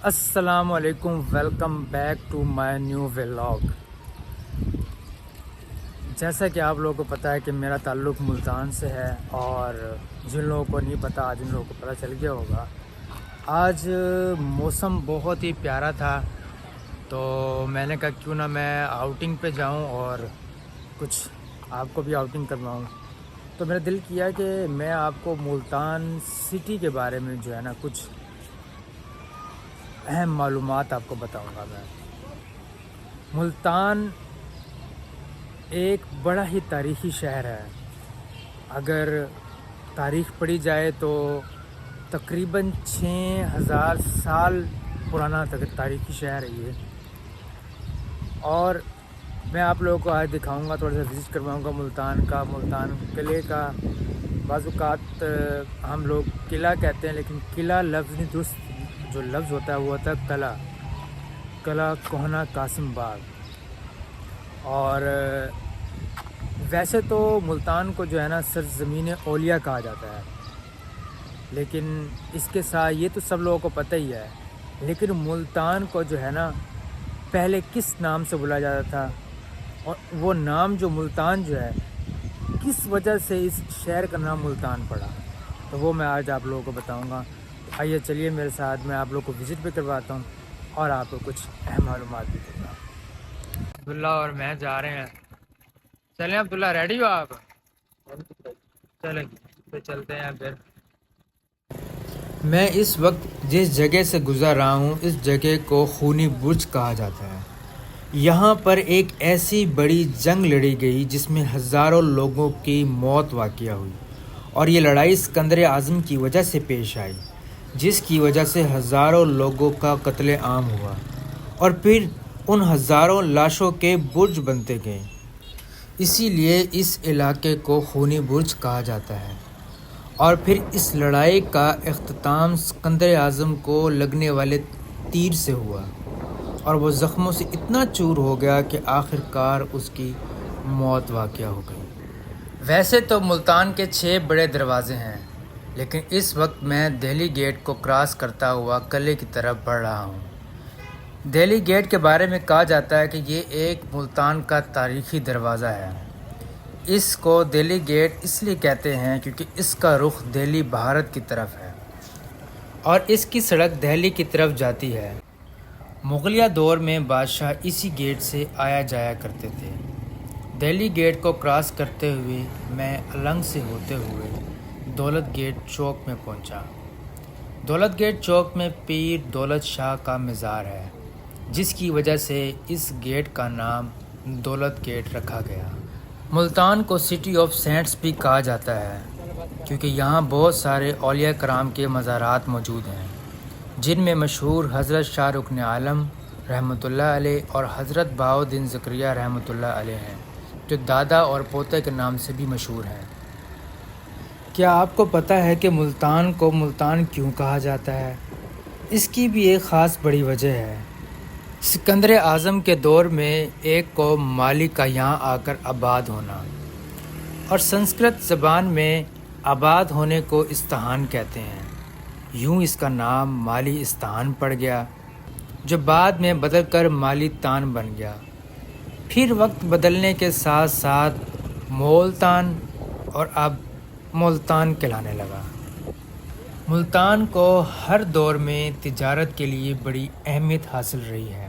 السلام علیکم، welcome back to my new vlog. جیسا کہ آپ لوگوں کو پتہ ہے کہ میرا تعلق ملتان سے ہے، اور جن لوگوں کو نہیں پتہ آج ان لوگوں کو پتہ چل گیا ہوگا۔ آج موسم بہت ہی پیارا تھا، تو میں نے کہا کیوں نہ میں آؤٹنگ پہ جاؤں اور کچھ آپ کو بھی آؤٹنگ کرواؤں۔ تو میرا دل کیا کہ میں آپ کو ملتان سٹی کے بارے میں جو ہے نا کچھ اہم معلومات آپ کو بتاؤں گا۔ میں ملتان ایک بڑا ہی تاریخی شہر ہے۔ اگر تاریخ پڑھی جائے تو تقریباً 6000 سال پرانا تاریخی شہر ہے یہ، اور میں آپ لوگوں کو آج دکھاؤں گا، تھوڑا سا وزٹ کرواؤں گا ملتان قلعے کا۔ بعض اوقات ہم لوگ قلعہ کہتے ہیں، لیکن قلعہ لفظ نہیں، درست جو لفظ ہوتا ہے وہ ہوتا ہے قلعہ کوہنہ قاسم باغ۔ اور ویسے تو ملتان کو جو ہے نا سرزمین اولیاء کہا جاتا ہے، لیکن اس کے ساتھ یہ تو سب لوگوں کو پتہ ہی ہے، لیکن ملتان کو جو ہے نا پہلے کس نام سے بلایا جاتا تھا، اور وہ نام جو ملتان جو ہے کس وجہ سے اس شہر کا نام ملتان پڑا، تو وہ میں آج آپ لوگوں کو بتاؤں گا۔ آئیے چلیے میرے ساتھ، میں آپ لوگوں کو وزٹ بھی کرواتا ہوں اور آپ کو کچھ اہم معلومات بھی دوں گا۔ عبداللہ اور میں جا رہے ہیں، چلیں عبداللہ، ریڈی ہو آپ؟ چلیں تو چلتے ہیں پھر۔ میں اس وقت جس جگہ سے گزر رہا ہوں، اس جگہ کو خونی برج کہا جاتا ہے۔ یہاں پر ایک ایسی بڑی جنگ لڑی گئی جس میں ہزاروں لوگوں کی موت واقع ہوئی، اور یہ لڑائی اسکندر اعظم کی وجہ سے پیش آئی، جس کی وجہ سے ہزاروں لوگوں کا قتل عام ہوا، اور پھر ان ہزاروں لاشوں کے برج بنتے گئے۔ اسی لیے اس علاقے کو خونی برج کہا جاتا ہے۔ اور پھر اس لڑائی کا اختتام اسکندر اعظم کو لگنے والے تیر سے ہوا، اور وہ زخموں سے اتنا چور ہو گیا کہ آخر کار اس کی موت واقع ہو گئی۔ ویسے تو ملتان کے 6 بڑے دروازے ہیں، لیکن اس وقت میں دہلی گیٹ کو کراس کرتا ہوا قلعے کی طرف بڑھ رہا ہوں۔ دہلی گیٹ کے بارے میں کہا جاتا ہے کہ یہ ایک ملتان کا تاریخی دروازہ ہے۔ اس کو دہلی گیٹ اس لیے کہتے ہیں کیونکہ اس کا رخ دہلی بھارت کی طرف ہے، اور اس کی سڑک دہلی کی طرف جاتی ہے۔ مغلیہ دور میں بادشاہ اسی گیٹ سے آیا جایا کرتے تھے۔ دہلی گیٹ کو کراس کرتے ہوئے میں النگ سے ہوتے ہوئے دولت گیٹ چوک میں پہنچا۔ دولت گیٹ چوک میں پیر دولت شاہ کا مزار ہے، جس کی وجہ سے اس گیٹ کا نام دولت گیٹ رکھا گیا۔ ملتان کو سٹی آف سینٹس بھی کہا جاتا ہے، کیونکہ یہاں بہت سارے اولیاء کرام کے مزارات موجود ہیں، جن میں مشہور حضرت شاہ رکن عالم رحمۃ اللہ علیہ اور حضرت بہاؤالدین زکریہ رحمۃ اللہ علیہ ہیں، جو دادا اور پوتے کے نام سے بھی مشہور ہیں۔ کیا آپ کو پتہ ہے کہ ملتان کو ملتان کیوں کہا جاتا ہے؟ اس کی بھی ایک خاص بڑی وجہ ہے۔ سکندر اعظم کے دور میں ایک قوم مالی کا یہاں آ کر آباد ہونا، اور سنسکرت زبان میں آباد ہونے کو استحان کہتے ہیں، یوں اس کا نام مالی استحان پڑ گیا، جو بعد میں بدل کر مالی تان بن گیا۔ پھر وقت بدلنے کے ساتھ ساتھ مولتان اور اب ملتان کہلانے لگا۔ ملتان کو ہر دور میں تجارت کے لیے بڑی اہمیت حاصل رہی ہے،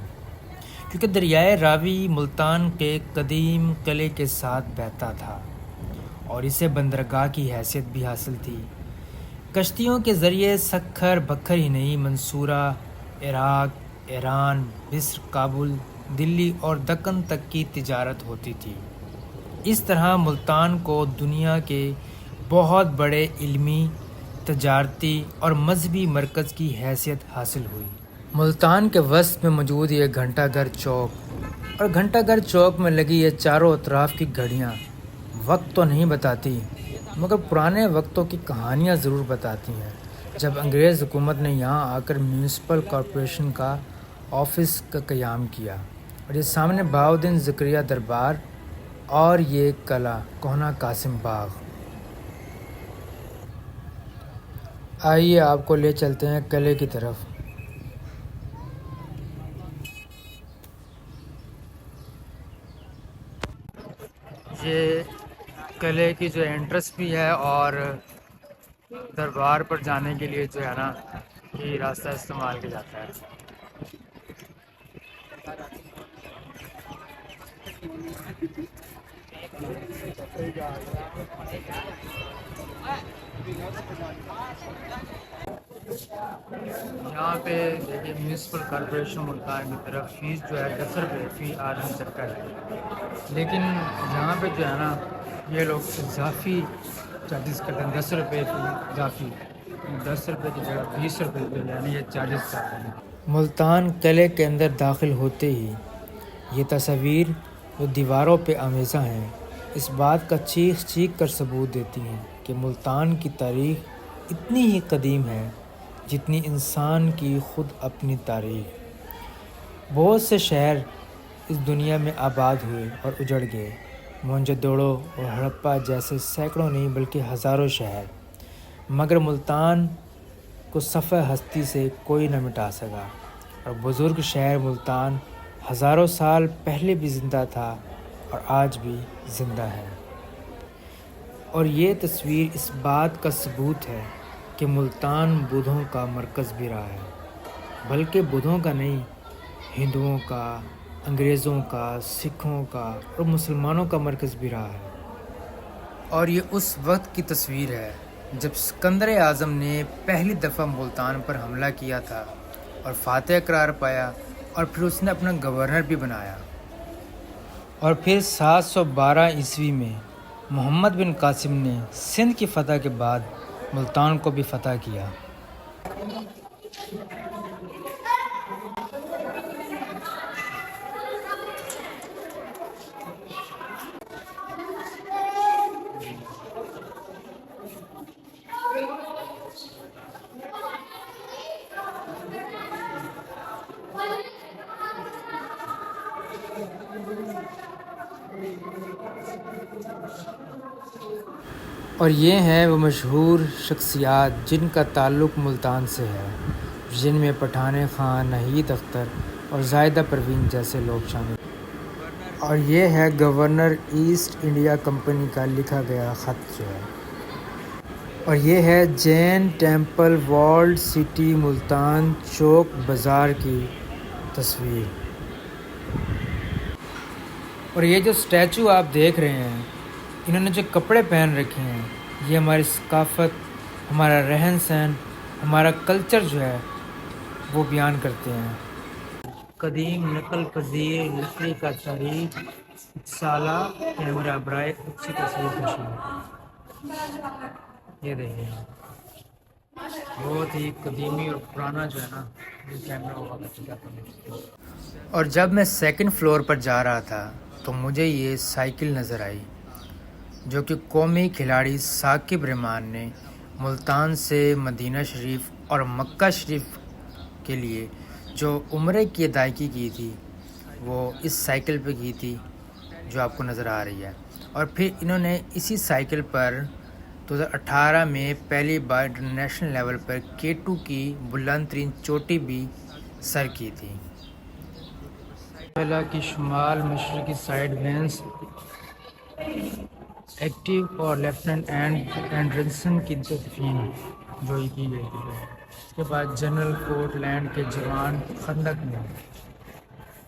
کیونکہ دریائے راوی ملتان کے قدیم قلعے کے ساتھ بہتا تھا، اور اسے بندرگاہ کی حیثیت بھی حاصل تھی۔ کشتیوں کے ذریعے سکھر بکھر ہی نہیں، منصورہ، عراق، ایران، مصر، کابل، دلی اور دکن تک کی تجارت ہوتی تھی۔ اس طرح ملتان کو دنیا کے بہت بڑے علمی، تجارتی اور مذہبی مرکز کی حیثیت حاصل ہوئی۔ ملتان کے وسط میں موجود یہ گھنٹہ گھر چوک، اور گھنٹہ گھر چوک میں لگی یہ چاروں اطراف کی گھڑیاں وقت تو نہیں بتاتی، مگر پرانے وقتوں کی کہانیاں ضرور بتاتی ہیں، جب انگریز حکومت نے یہاں آ کر میونسپل کارپوریشن کا آفس کا قیام کیا۔ اور یہ سامنے بہاؤالدین زکریہ دربار، اور یہ قلعہ کوہنہ قاسم باغ۔ آئیے آپ کو لے چلتے ہیں قلعے کی طرف۔ یہ قلعے کی جو انٹرس بھی ہے اور دربار پر جانے کے لیے جو ہے نا یہ راستہ استعمال کیا جاتا ہے۔ یہاں پہ دیکھیے میونسپل کارپوریشن ملتان کی طرف فیس جو ہے 10 روپے فی آدمی چکر ہے، لیکن یہاں پہ جو ہے نا یہ لوگ اضافی چارجز کرتے ہیں 10 روپے فی اضافی، 10 روپے کی جگہ 20 روپے پہ یعنی یہ چارجز کرتے ہیں۔ ملتان قلعے کے اندر داخل ہوتے ہی یہ تصاویر جو دیواروں پہ آویزاں ہیں اس بات کا چیخ چیخ کر ثبوت دیتی ہیں کہ ملتان کی تاریخ اتنی ہی قدیم ہے جتنی انسان کی خود اپنی تاریخ۔ بہت سے شہر اس دنیا میں آباد ہوئے اور اجڑ گئے، موہنجودڑو اور ہڑپہ جیسے سینکڑوں نہیں بلکہ ہزاروں شہر، مگر ملتان کو صفحہ ہستی سے کوئی نہ مٹا سکا، اور بزرگ شہر ملتان ہزاروں سال پہلے بھی زندہ تھا اور آج بھی زندہ ہے۔ اور یہ تصویر اس بات کا ثبوت ہے کہ ملتان بدھوں کا مرکز بھی رہا ہے، بلکہ بدھوں کا نہیں، ہندوؤں کا، انگریزوں کا، سکھوں کا اور مسلمانوں کا مرکز بھی رہا ہے۔ اور یہ اس وقت کی تصویر ہے جب سکندر اعظم نے پہلی دفعہ ملتان پر حملہ کیا تھا اور فاتح قرار پایا، اور پھر اس نے اپنا گورنر بھی بنایا، اور پھر 712 عیسوی میں محمد بن قاسم نے سندھ کی فتح کے بعد ملتان کو بھی فتح کیا۔ اور یہ ہیں وہ مشہور شخصیات جن کا تعلق ملتان سے ہے، جن میں پٹھان خان، ناہید اختر اور زاہدہ پروین جیسے لوگ شامل ہیں۔ اور یہ ہے گورنر ایسٹ انڈیا کمپنی کا لکھا گیا خط جو ہے، اور یہ ہے Jain temple walled city Multan Chowk Bazaar کی تصویر۔ اور یہ جو اسٹیچو آپ دیکھ رہے ہیں، انہوں نے جو کپڑے پہن رکھے ہیں یہ ہماری ثقافت، ہمارا رہن سہن، ہمارا کلچر جو ہے وہ بیان کرتے ہیں۔ قدیم نقل پذیر لکڑی کا تاریخ سالہ کیمرہ برائے اچھی تصویر کشی۔ یہ دیکھیں بہت ہی قدیمی اور پرانا جو ہے نا یہ کیمرہ ہوا کرتا تھا۔ اور جب میں سیکنڈ فلور پر جا رہا تھا تو مجھے یہ سائیکل نظر آئی جو کہ قومی کھلاڑی ثاقب رحمان نے ملتان سے مدینہ شریف اور مکہ شریف کے لیے جو عمرے کی ادائیگی کی تھی وہ اس سائیکل پہ کی تھی جو آپ کو نظر آ رہی ہے۔ اور پھر انہوں نے اسی سائیکل پر 2018 میں پہلی بار انٹرنیشنل لیول پر K2 کی بلند ترین چوٹی بھی سر کی تھی۔ قلعہ کی شمال مشرقی سائڈ وینس ایکٹیو اور لیفٹیننٹ اینڈرسن کی تدفین جو کی گئی تھی۔ اس کے بعد جنرل کوٹ لینڈ کے جوان خندق میں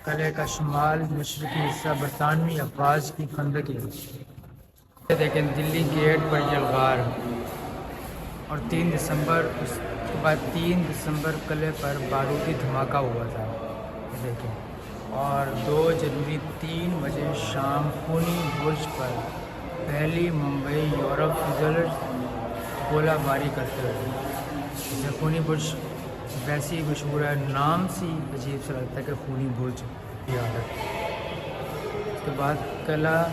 قلعے کا شمال مشرقی حصہ برطانوی افواج کی خندق ہے۔ دیکھیں دلی گیٹ پر یلغار، اور 3 دسمبر اس کے بعد 3 دسمبر قلعے پر بارودی دھماکہ ہوا تھا دیکھیں، اور 2 جنوری 3 بجے شام خونی برج پر پہلی ممبئی یورپ فضلٹ گولہ باری کرتے ہوئے۔ خونی برج ویسے ہی مشہور ہے، نام سے عجیب سا لگتا ہے کہ خونی برج کی عادت۔ اس کے بعد قلعہ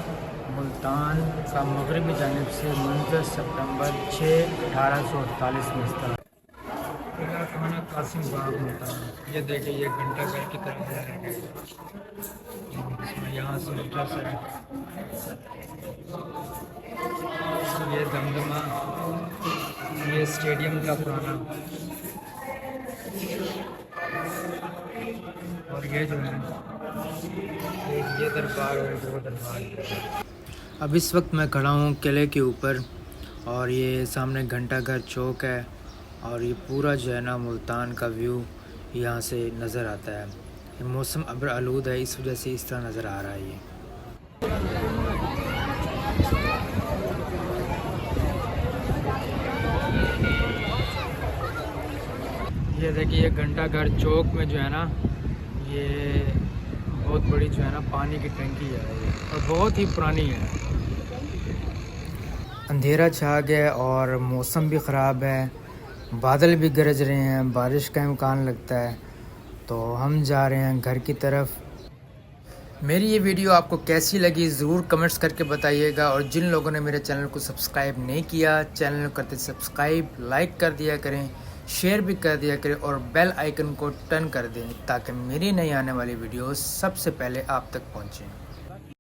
ملتان کا مغربی جانب سے منظر سپتمبر 6، 1848 میں استعمال۔ قلعہ خانہ قاسم باغ ملتان، یہ دیکھیں یہ گھنٹہ گھر کی طرف ہے، اس میں یہاں سے انٹرس ہے، یہ دمدمہ، یہ اسٹیڈیم کا پرانا، اور یہ جو ہے یہ دربار اور وہ دربار۔ اب اس وقت میں کھڑا ہوں قلعے کے اوپر اور یہ سامنے گھنٹہ گھر چوک ہے اور یہ پورا جو ہے نا ملتان کا ویو یہاں سے نظر آتا ہے. یہ موسم ابر آلود ہے اس وجہ سے اس طرح نظر آ رہا ہے. یہ دیکھیے یہ گھنٹہ گھر چوک میں جو ہے نا یہ بہت بڑی جو ہے نا پانی کی ٹنکی ہے اور بہت ہی پرانی ہے. اندھیرا چھا گیا اور موسم بھی خراب ہے, بادل بھی گرج رہے ہیں, بارش کا امکان لگتا ہے, تو ہم جا رہے ہیں گھر کی طرف. میری یہ ویڈیو آپ کو کیسی لگی ضرور کمنٹس کر کے بتائیے گا, اور جن لوگوں نے میرے چینل کو سبسکرائب نہیں کیا چینل کو کرتے سبسکرائب, لائک کر دیا کریں, شیئر بھی کر دیا کریں اور بیل آئیکن کو ٹرن کر دیں تاکہ میری نئی آنے والی ویڈیوز سب سے پہلے آپ تک پہنچیں.